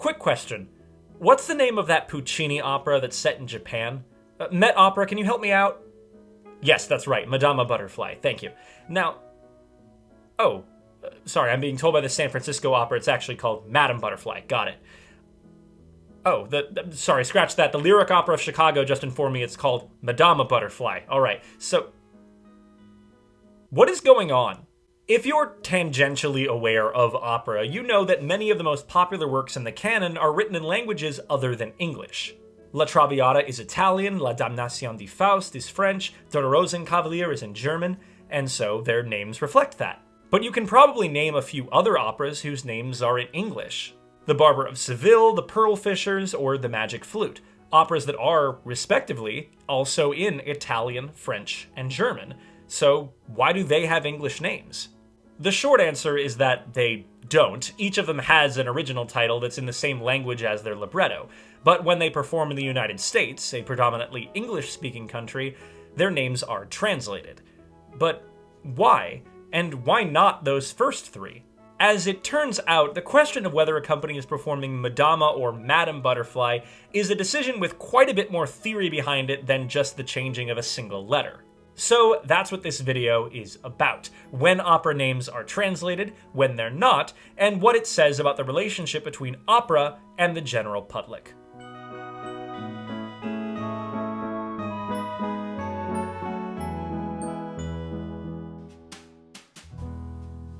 quick question. What's the name of that Puccini opera that's set in Japan? Met Opera, can you help me out? Yes, that's right, Madama Butterfly, thank you. Now, sorry, I'm being told by the San Francisco Opera it's actually called Madam Butterfly, got it. Sorry, scratch that. The Lyric Opera of Chicago just informed me it's called Madama Butterfly. All right, so what is going on? If you're tangentially aware of opera, you know that many of the most popular works in the canon are written in languages other than English. La Traviata is Italian, La Damnation de Faust is French, Der Rosenkavalier is in German, and so their names reflect that. But you can probably name a few other operas whose names are in English. The Barber of Seville, The Pearl Fishers, or The Magic Flute. Operas that are, respectively, also in Italian, French, and German. So why do they have English names? The short answer is that they don't. Each of them has an original title that's in the same language as their libretto. But when they perform in the United States, a predominantly English-speaking country, their names are translated. But why? And why not those first three? As it turns out, the question of whether a company is performing Madama or Madam Butterfly is a decision with quite a bit more theory behind it than just the changing of a single letter. So that's what this video is about. When opera names are translated, when they're not, and what it says about the relationship between opera and the general public.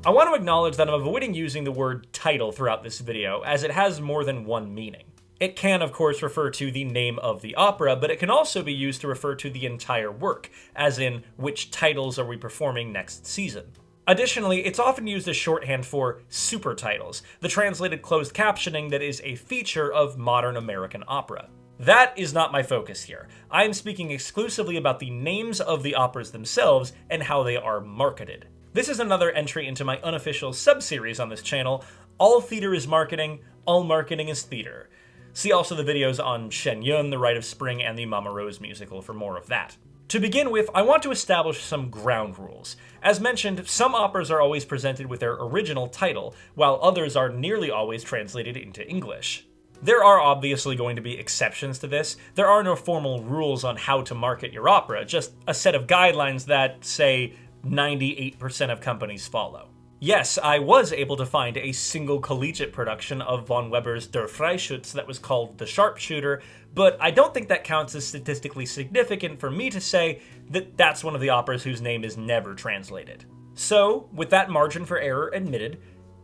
I want to acknowledge that I'm avoiding using the word title throughout this video, as it has more than one meaning. It can, of course, refer to the name of the opera, but it can also be used to refer to the entire work, as in, which titles are we performing next season. Additionally, it's often used as shorthand for supertitles, the translated closed captioning that is a feature of modern American opera. That is not my focus here. I am speaking exclusively about the names of the operas themselves and how they are marketed. This is another entry into my unofficial sub-series on this channel, All Theater is Marketing, All Marketing is Theater. See also the videos on Shen Yun, The Rite of Spring, and the Mama Rose musical for more of that. To begin with, I want to establish some ground rules. As mentioned, some operas are always presented with their original title, while others are nearly always translated into English. There are obviously going to be exceptions to this. There are no formal rules on how to market your opera, just a set of guidelines that, say, 98% of companies follow. Yes, I was able to find a single collegiate production of von Weber's Der Freischütz that was called The Sharpshooter, but I don't think that counts as statistically significant for me to say that that's one of the operas whose name is never translated. So, with that margin for error admitted,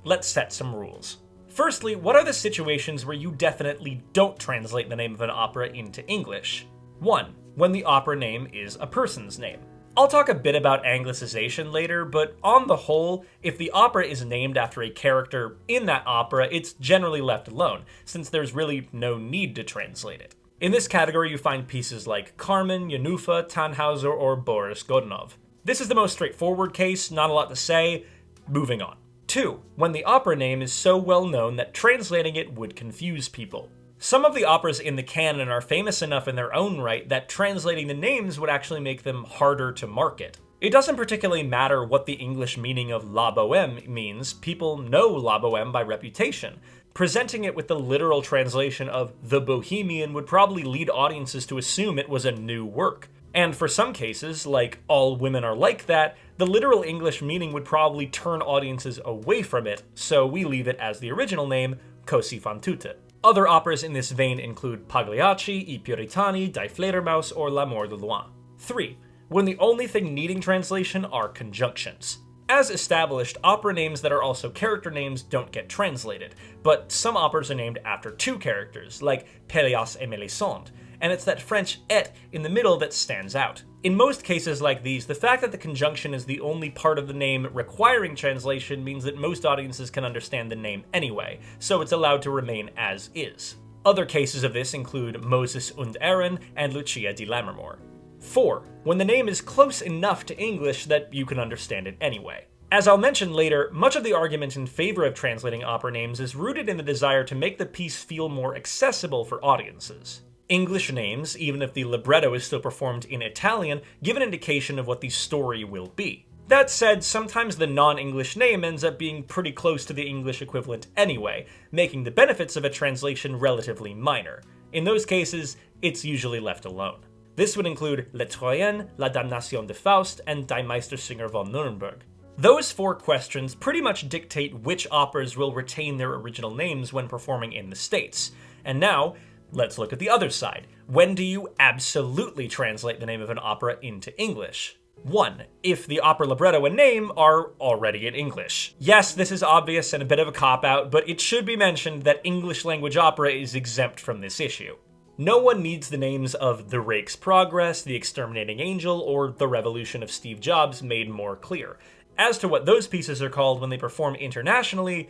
let's set some rules. Firstly, what are the situations where you definitely don't translate the name of an opera into English? 1. When the opera name is a person's name. I'll talk a bit about anglicization later, but on the whole, if the opera is named after a character in that opera, it's generally left alone, since there's really no need to translate it. In this category, you find pieces like Carmen, Yanufa, Tannhauser, or Boris Godunov. This is the most straightforward case, not a lot to say, moving on. 2. When the opera name is so well known that translating it would confuse people. Some of the operas in the canon are famous enough in their own right that translating the names would actually make them harder to market. It doesn't particularly matter what the English meaning of La Bohème means, people know La Bohème by reputation. Presenting it with the literal translation of The Bohemian would probably lead audiences to assume it was a new work. And for some cases, like All Women Are Like That, the literal English meaning would probably turn audiences away from it, so we leave it as the original name, Così fan tutte. Other operas in this vein include Pagliacci, I Puritani, Die Fledermaus, or L'Amour de Loin. 3. When the only thing needing translation are conjunctions. As established, opera names that are also character names don't get translated, but some operas are named after two characters, like Péléas et Mélisande, and it's that French et in the middle that stands out. In most cases like these, the fact that the conjunction is the only part of the name requiring translation means that most audiences can understand the name anyway, so it's allowed to remain as is. Other cases of this include Moses und Aaron and Lucia di Lammermoor. 4. When the name is close enough to English that you can understand it anyway. As I'll mention later, much of the argument in favor of translating opera names is rooted in the desire to make the piece feel more accessible for audiences. English names, even if the libretto is still performed in Italian, give an indication of what the story will be. That said, sometimes the non-English name ends up being pretty close to the English equivalent anyway, making the benefits of a translation relatively minor. In those cases, it's usually left alone. This would include Le Troyen, La Damnation de Faust, and Die Meistersinger von Nuremberg. Those 4 questions pretty much dictate which operas will retain their original names when performing in the States. And now, let's look at the other side. When do you absolutely translate the name of an opera into English? 1. If the opera libretto and name are already in English. Yes, this is obvious and a bit of a cop-out, but it should be mentioned that English language opera is exempt from this issue. No one needs the names of The Rake's Progress, The Exterminating Angel, or The Revolution of Steve Jobs made more clear. As to what those pieces are called when they perform internationally,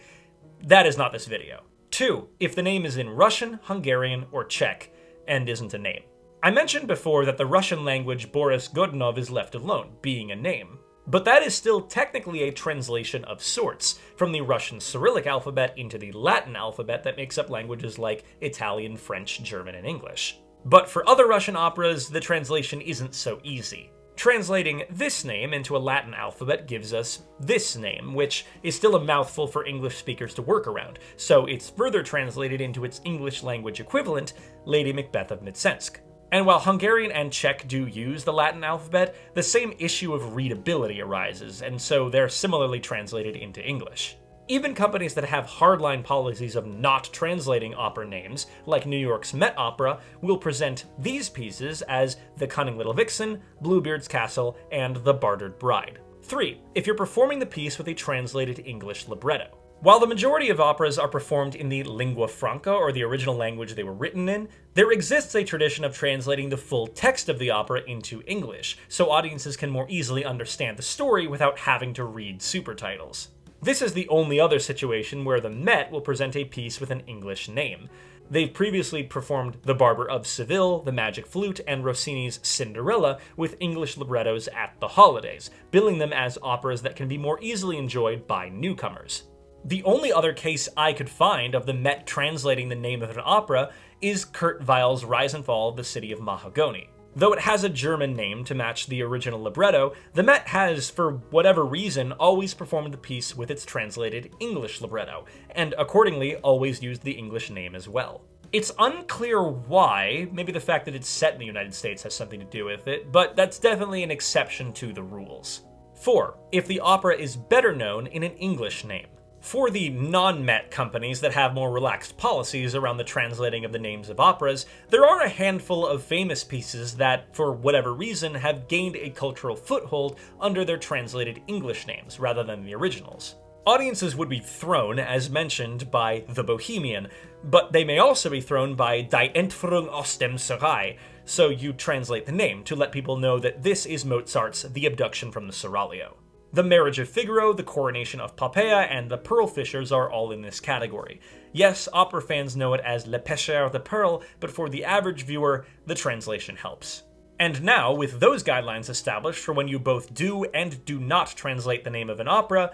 that is not this video. 2. If the name is in Russian, Hungarian, or Czech, and isn't a name. I mentioned before that the Russian language Boris Godunov is left alone, being a name. But that is still technically a translation of sorts, from the Russian Cyrillic alphabet into the Latin alphabet that makes up languages like Italian, French, German, and English. But for other Russian operas, the translation isn't so easy. Translating this name into a Latin alphabet gives us this name, which is still a mouthful for English speakers to work around, so it's further translated into its English language equivalent, Lady Macbeth of Mtsensk. And while Hungarian and Czech do use the Latin alphabet, the same issue of readability arises, and so they're similarly translated into English. Even companies that have hardline policies of not translating opera names, like New York's Met Opera, will present these pieces as The Cunning Little Vixen, Bluebeard's Castle, and The Bartered Bride. 3. If you're performing the piece with a translated English libretto. While the majority of operas are performed in the lingua franca, or the original language they were written in, there exists a tradition of translating the full text of the opera into English, so audiences can more easily understand the story without having to read supertitles. This is the only other situation where the Met will present a piece with an English name. They've previously performed The Barber of Seville, The Magic Flute, and Rossini's Cinderella with English librettos at the holidays, billing them as operas that can be more easily enjoyed by newcomers. The only other case I could find of the Met translating the name of an opera is Kurt Weill's Rise and Fall of the City of Mahagoni. Though it has a German name to match the original libretto, the Met has, for whatever reason, always performed the piece with its translated English libretto, and accordingly always used the English name as well. It's unclear why, maybe the fact that it's set in the United States has something to do with it, but that's definitely an exception to the rules. 4. If the opera is better known in an English name. For the non-Met companies that have more relaxed policies around the translating of the names of operas, there are a handful of famous pieces that, for whatever reason, have gained a cultural foothold under their translated English names rather than the originals. Audiences would be thrown, as mentioned, by The Bohemian, but they may also be thrown by Die Entführung aus dem Serail, so you translate the name to let people know that this is Mozart's The Abduction from the Seraglio. The Marriage of Figaro, The Coronation of Poppaea, and The Pearl Fishers are all in this category. Yes, opera fans know it as Le Pêcheur de Perles, but for the average viewer, the translation helps. And now, with those guidelines established for when you both do and do not translate the name of an opera,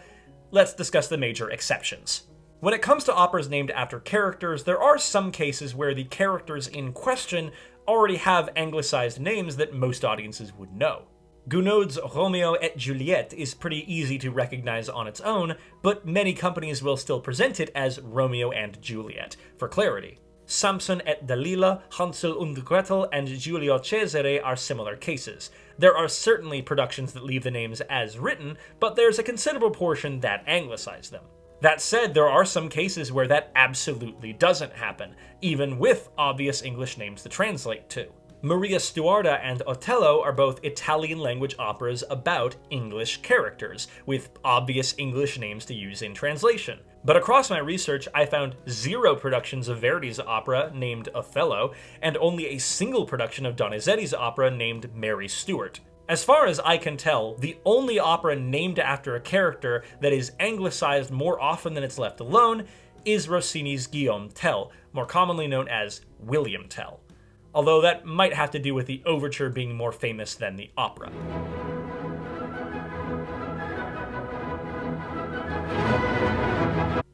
let's discuss the major exceptions. When it comes to operas named after characters, there are some cases where the characters in question already have anglicized names that most audiences would know. Gounod's Romeo et Juliette is pretty easy to recognize on its own, but many companies will still present it as Romeo and Juliet, for clarity. Samson et Dalila, Hansel und Gretel, and Giulio Cesare are similar cases. There are certainly productions that leave the names as written, but there's a considerable portion that anglicize them. That said, there are some cases where that absolutely doesn't happen, even with obvious English names to translate to. Maria Stuarda and Otello are both Italian-language operas about English characters, with obvious English names to use in translation. But across my research, I found 0 productions of Verdi's opera named Othello, and only a single production of Donizetti's opera named Mary Stuart. As far as I can tell, the only opera named after a character that is anglicized more often than it's left alone is Rossini's Guillaume Tell, more commonly known as William Tell. Although that might have to do with the overture being more famous than the opera.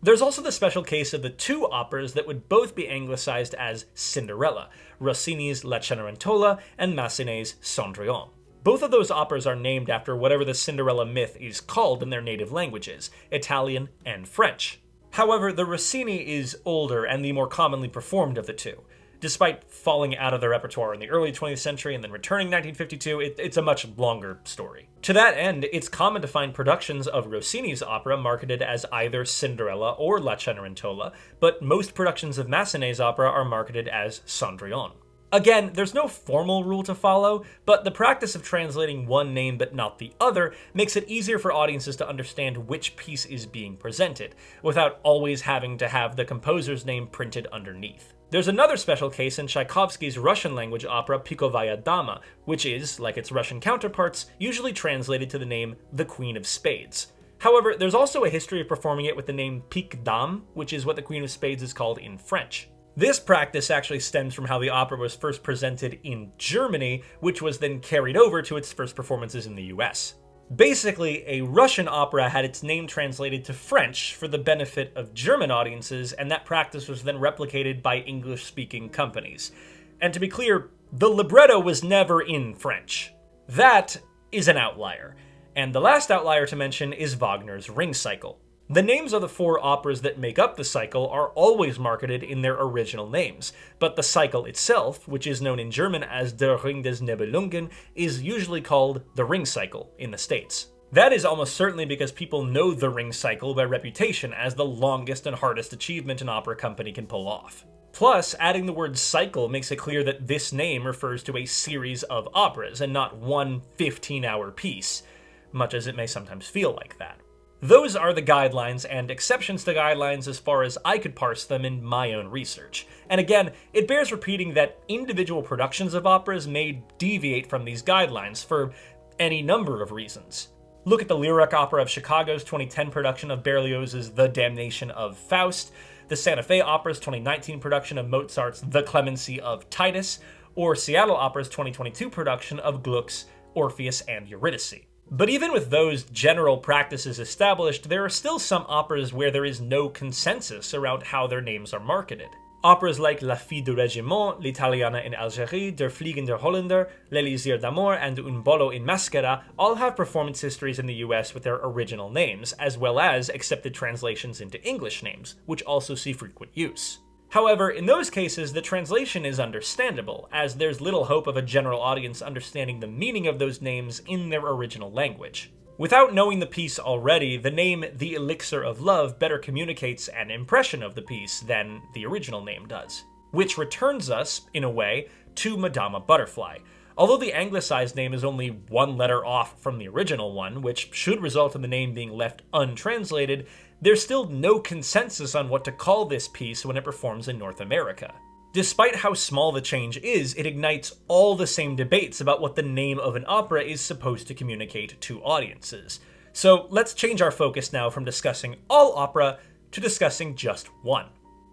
There's also the special case of the 2 operas that would both be anglicized as Cinderella, Rossini's La Cenerentola and Massenet's Cendrillon. Both of those operas are named after whatever the Cinderella myth is called in their native languages, Italian and French. However, the Rossini is older and the more commonly performed of the two. Despite falling out of their repertoire in the early 20th century and then returning in 1952, it's a much longer story. To that end, it's common to find productions of Rossini's opera marketed as either Cinderella or La Cenerentola, but most productions of Massenet's opera are marketed as Cendrillon. Again, there's no formal rule to follow, but the practice of translating one name but not the other makes it easier for audiences to understand which piece is being presented, without always having to have the composer's name printed underneath. There's another special case in Tchaikovsky's Russian-language opera Pikovaya Dama, which is, like its Russian counterparts, usually translated to the name The Queen of Spades. However, there's also a history of performing it with the name Pique Dame, which is what the Queen of Spades is called in French. This practice actually stems from how the opera was first presented in Germany, which was then carried over to its first performances in the US. Basically, a Russian opera had its name translated to French for the benefit of German audiences, and that practice was then replicated by English-speaking companies. And to be clear, the libretto was never in French. That is an outlier. And the last outlier to mention is Wagner's Ring Cycle. The names of the 4 operas that make up the cycle are always marketed in their original names, but the cycle itself, which is known in German as Der Ring des Nibelungen, is usually called the Ring Cycle in the States. That is almost certainly because people know the Ring Cycle by reputation as the longest and hardest achievement an opera company can pull off. Plus, adding the word cycle makes it clear that this name refers to a series of operas and not one 15-hour piece, much as it may sometimes feel like that. Those are the guidelines and exceptions to guidelines as far as I could parse them in my own research. And again, it bears repeating that individual productions of operas may deviate from these guidelines for any number of reasons. Look at the Lyric Opera of Chicago's 2010 production of Berlioz's The Damnation of Faust, the Santa Fe Opera's 2019 production of Mozart's The Clemency of Titus, or Seattle Opera's 2022 production of Gluck's Orpheus and Eurydice. But even with those general practices established, there are still some operas where there is no consensus around how their names are marketed. Operas like La Fille du Régiment, L'Italiana in Algérie, Der Fliegende Holländer, L'Élysée d'Amour, and Un Bolo in Maschera all have performance histories in the US with their original names, as well as accepted translations into English names, which also see frequent use. However, in those cases, the translation is understandable, as there's little hope of a general audience understanding the meaning of those names in their original language. Without knowing the piece already, the name The Elixir of Love better communicates an impression of the piece than the original name does. Which returns us, in a way, to Madama Butterfly. Although the anglicized name is only one letter off from the original one, which should result in the name being left untranslated, there's still no consensus on what to call this piece when it performs in North America. Despite how small the change is, it ignites all the same debates about what the name of an opera is supposed to communicate to audiences. So let's change our focus now from discussing all opera to discussing just one.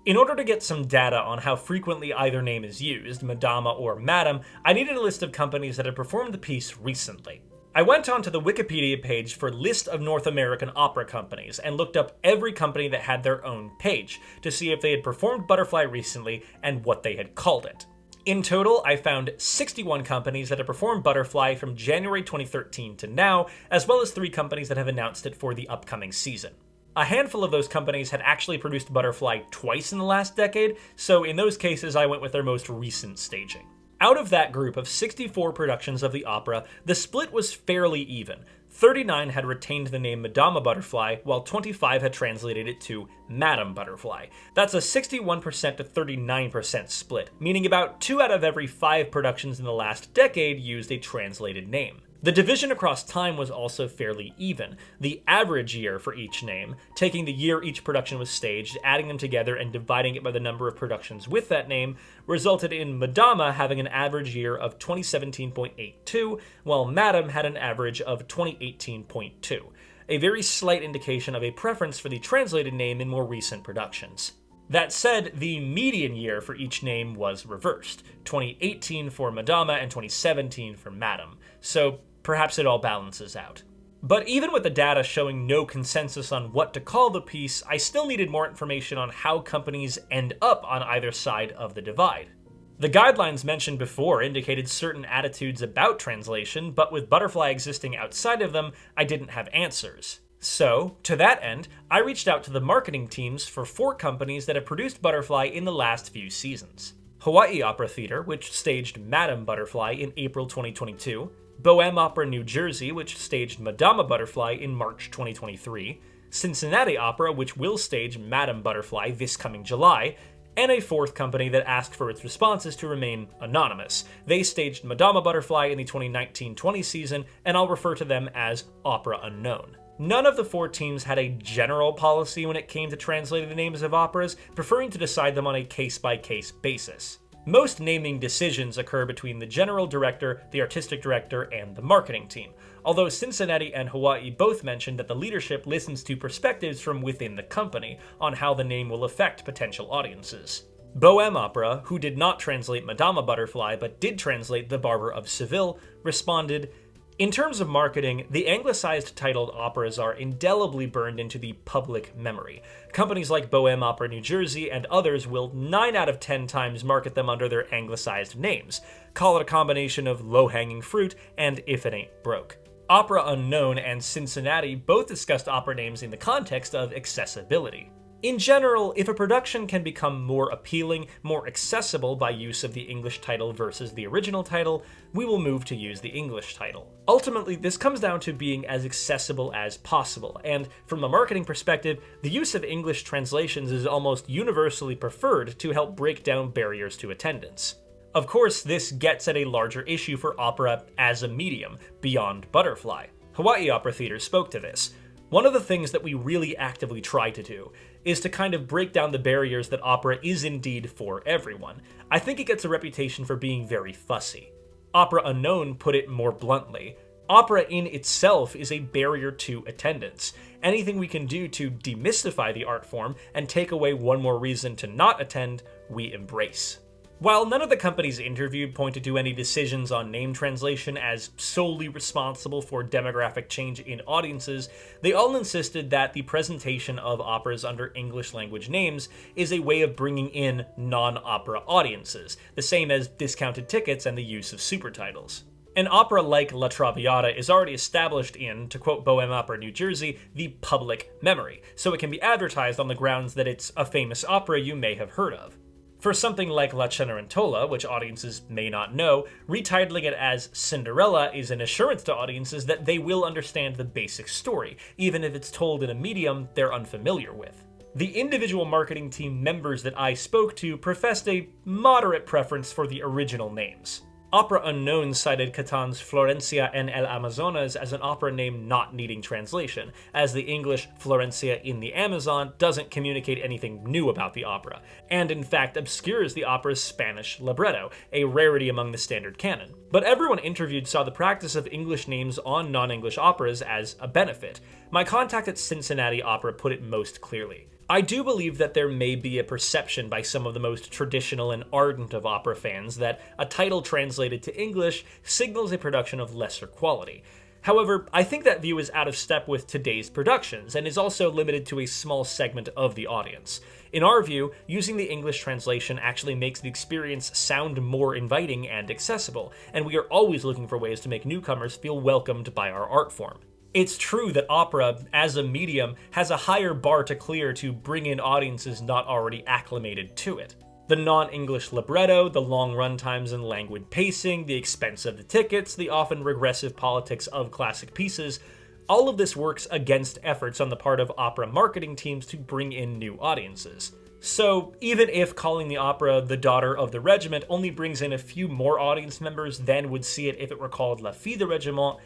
In order to get some data on how frequently either name is used, Madama or Madam, I needed a list of companies that had performed the piece recently. I went onto the Wikipedia page for List of North American Opera Companies and looked up every company that had their own page to see if they had performed Butterfly recently and what they had called it. In total, I found 61 companies that had performed Butterfly from January 2013 to now, as well as 3 companies that have announced it for the upcoming season. A handful of those companies had actually produced Butterfly twice in the last decade, so in those cases I went with their most recent staging. Out of that group of 64 productions of the opera, the split was fairly even. 39 had retained the name Madama Butterfly, while 25 had translated it to Madam Butterfly. That's a 61% to 39% split, meaning about 2 out of every 5 productions in the last decade used a translated name. The division across time was also fairly even. The average year for each name, taking the year each production was staged, adding them together and dividing it by the number of productions with that name, resulted in Madama having an average year of 2017.82, while Madam had an average of 2018.2. A very slight indication of a preference for the translated name in more recent productions. That said, the median year for each name was reversed, 2018 for Madama and 2017 for Madam, so perhaps it all balances out. But even with the data showing no consensus on what to call the piece, I still needed more information on how companies end up on either side of the divide. The guidelines mentioned before indicated certain attitudes about translation, but with Butterfly existing outside of them, I didn't have answers. So, to that end, I reached out to the marketing teams for 4 companies that have produced Butterfly in the last few seasons. Hawai'i Opera Theatre, which staged Madame Butterfly in April 2022, Bohème Opera New Jersey, which staged Madama Butterfly in March 2023, Cincinnati Opera, which will stage Madame Butterfly this coming July, and a 4th company that asked for its responses to remain anonymous. They staged Madama Butterfly in the 2019-20 season, and I'll refer to them as Opera Unknown. None of the 4 teams had a general policy when it came to translating the names of operas, preferring to decide them on a case-by-case basis. Most naming decisions occur between the general director, the artistic director, and the marketing team, although Cincinnati and Hawaii both mentioned that the leadership listens to perspectives from within the company on how the name will affect potential audiences. Bohème Opera, who did not translate Madama Butterfly but did translate The Barber of Seville, responded, "In terms of marketing, the anglicized titled operas are indelibly burned into the public memory. Companies like Bohème Opera New Jersey and others will 9 out of 10 times market them under their anglicized names. Call it a combination of low-hanging fruit and if it ain't broke." Opera Unknown and Cincinnati both discussed opera names in the context of accessibility. In general, if a production can become more appealing, more accessible by use of the English title versus the original title, we will move to use the English title. Ultimately, this comes down to being as accessible as possible, and from a marketing perspective, the use of English translations is almost universally preferred to help break down barriers to attendance. Of course, this gets at a larger issue for opera as a medium, beyond Butterfly. Hawai'i Opera Theatre spoke to this. One of the things that we really actively try to do is to kind of break down the barriers that opera is indeed for everyone. I think it gets a reputation for being very fussy. Opera Unknown put it more bluntly. Opera in itself is a barrier to attendance. Anything we can do to demystify the art form and take away one more reason to not attend, we embrace. While none of the companies interviewed pointed to any decisions on name translation as solely responsible for demographic change in audiences, they all insisted that the presentation of operas under English language names is a way of bringing in non-opera audiences, the same as discounted tickets and the use of supertitles. An opera like La Traviata is already established in, to quote Bohème Opera New Jersey, the public memory, so it can be advertised on the grounds that it's a famous opera you may have heard of. For something like La Cenerentola, which audiences may not know, retitling it as Cinderella is an assurance to audiences that they will understand the basic story, even if it's told in a medium they're unfamiliar with. The individual marketing team members that I spoke to professed a moderate preference for the original names. Opera Unknown cited Catan's Florencia en el Amazonas as an opera name not needing translation, as the English Florencia in the Amazon doesn't communicate anything new about the opera, and in fact obscures the opera's Spanish libretto, a rarity among the standard canon. But everyone interviewed saw the practice of English names on non-English operas as a benefit. My contact at Cincinnati Opera put it most clearly. I do believe that there may be a perception by some of the most traditional and ardent of opera fans that a title translated to English signals a production of lesser quality. However, I think that view is out of step with today's productions and is also limited to a small segment of the audience. In our view, using the English translation actually makes the experience sound more inviting and accessible, and we are always looking for ways to make newcomers feel welcomed by our art form. It's true that opera, as a medium, has a higher bar to clear to bring in audiences not already acclimated to it. The non-English libretto, the long runtimes and languid pacing, the expense of the tickets, the often regressive politics of classic pieces, all of this works against efforts on the part of opera marketing teams to bring in new audiences. So, even if calling the opera The Daughter of the Regiment only brings in a few more audience members than would see it if it were called La Fille de Regiment,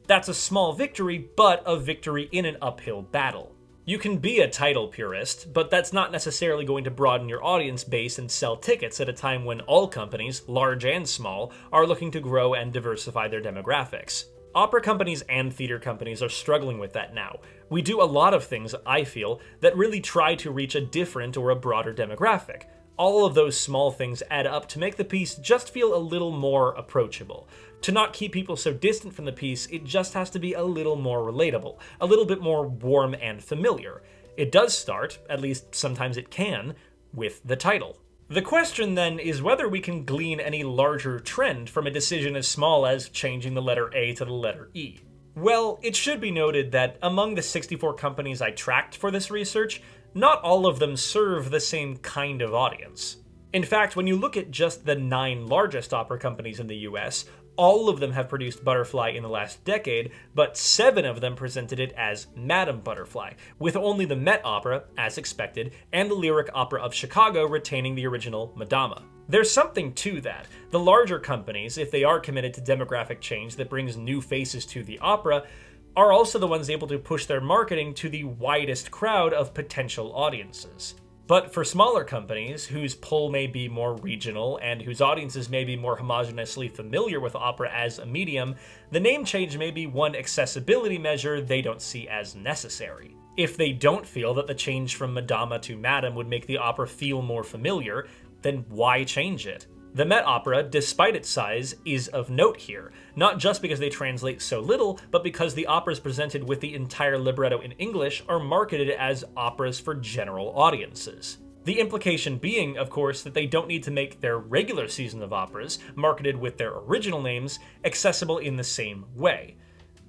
that's a small victory, but a victory in an uphill battle. You can be a title purist, but that's not necessarily going to broaden your audience base and sell tickets at a time when all companies, large and small, are looking to grow and diversify their demographics. Opera companies and theater companies are struggling with that now. We do a lot of things, I feel, that really try to reach a different or a broader demographic. All of those small things add up to make the piece just feel a little more approachable. To not keep people so distant from the piece, it just has to be a little more relatable, a little bit more warm and familiar. It does start, at least sometimes it can, with the title. The question then is whether we can glean any larger trend from a decision as small as changing the letter A to the letter E. Well, it should be noted that among the 64 companies I tracked for this research, not all of them serve the same kind of audience. In fact, when you look at just the 9 largest opera companies in the US, all of them have produced Butterfly in the last decade, but 7 of them presented it as Madame Butterfly, with only the Met Opera, as expected, and the Lyric Opera of Chicago retaining the original Madama. There's something to that. The larger companies, if they are committed to demographic change that brings new faces to the opera, are also the ones able to push their marketing to the widest crowd of potential audiences. But for smaller companies, whose pull may be more regional and whose audiences may be more homogeneously familiar with opera as a medium, the name change may be one accessibility measure they don't see as necessary. If they don't feel that the change from Madama to Madame would make the opera feel more familiar, then why change it? The Met Opera, despite its size, is of note here, not just because they translate so little, but because the operas presented with the entire libretto in English are marketed as operas for general audiences. The implication being, of course, that they don't need to make their regular season of operas, marketed with their original names, accessible in the same way.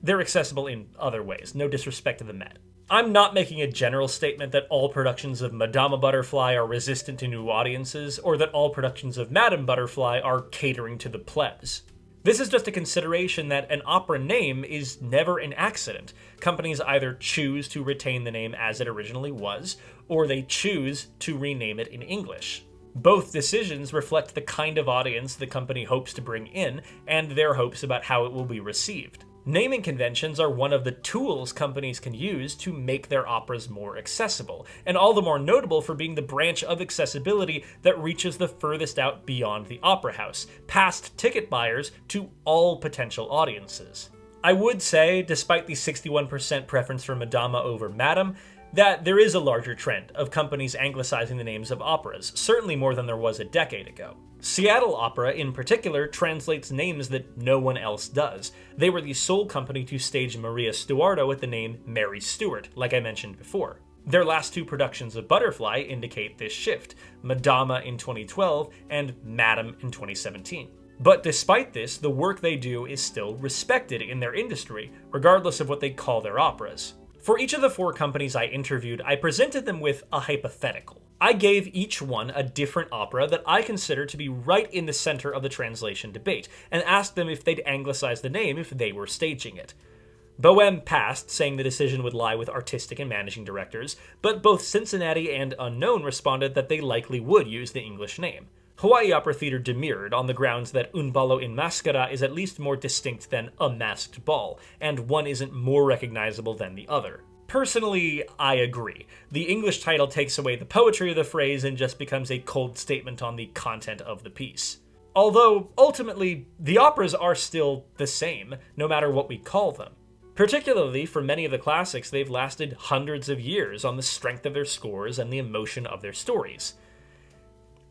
They're accessible in other ways, no disrespect to the Met. I'm not making a general statement that all productions of Madama Butterfly are resistant to new audiences, or that all productions of Madame Butterfly are catering to the plebs. This is just a consideration that an opera name is never an accident. Companies either choose to retain the name as it originally was, or they choose to rename it in English. Both decisions reflect the kind of audience the company hopes to bring in, and their hopes about how it will be received. Naming conventions are one of the tools companies can use to make their operas more accessible, and all the more notable for being the branch of accessibility that reaches the furthest out beyond the opera house, past ticket buyers to all potential audiences. I would say, despite the 61% preference for Madama over Madame, that there is a larger trend of companies anglicizing the names of operas, certainly more than there was a decade ago. Seattle Opera, in particular, translates names that no one else does. They were the sole company to stage Maria Stuardo with the name Mary Stuart, like I mentioned before. Their last 2 productions of Butterfly indicate this shift, Madama in 2012 and Madame in 2017. But despite this, the work they do is still respected in their industry, regardless of what they call their operas. For each of the 4 companies I interviewed, I presented them with a hypothetical. I gave each one a different opera that I consider to be right in the center of the translation debate, and asked them if they'd anglicize the name if they were staging it. Bohème passed, saying the decision would lie with artistic and managing directors, but both Cincinnati and Unknown responded that they likely would use the English name. Hawai'i Opera Theatre demurred on the grounds that Un ballo in maschera is at least more distinct than a masked ball, and one isn't more recognizable than the other. Personally, I agree. The English title takes away the poetry of the phrase and just becomes a cold statement on the content of the piece. Although, ultimately, the operas are still the same, no matter what we call them. Particularly for many of the classics, they've lasted hundreds of years on the strength of their scores and the emotion of their stories.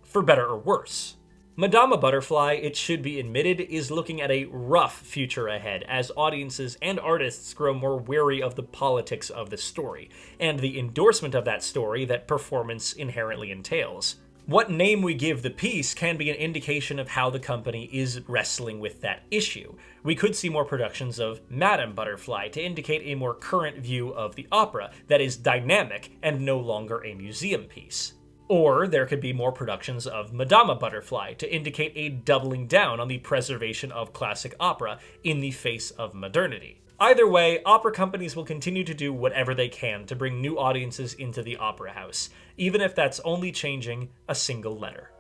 For better or worse. Madama Butterfly, it should be admitted, is looking at a rough future ahead as audiences and artists grow more wary of the politics of the story, and the endorsement of that story that performance inherently entails. What name we give the piece can be an indication of how the company is wrestling with that issue. We could see more productions of Madame Butterfly to indicate a more current view of the opera that is dynamic and no longer a museum piece. Or there could be more productions of Madama Butterfly to indicate a doubling down on the preservation of classic opera in the face of modernity. Either way, opera companies will continue to do whatever they can to bring new audiences into the opera house, even if that's only changing a single letter.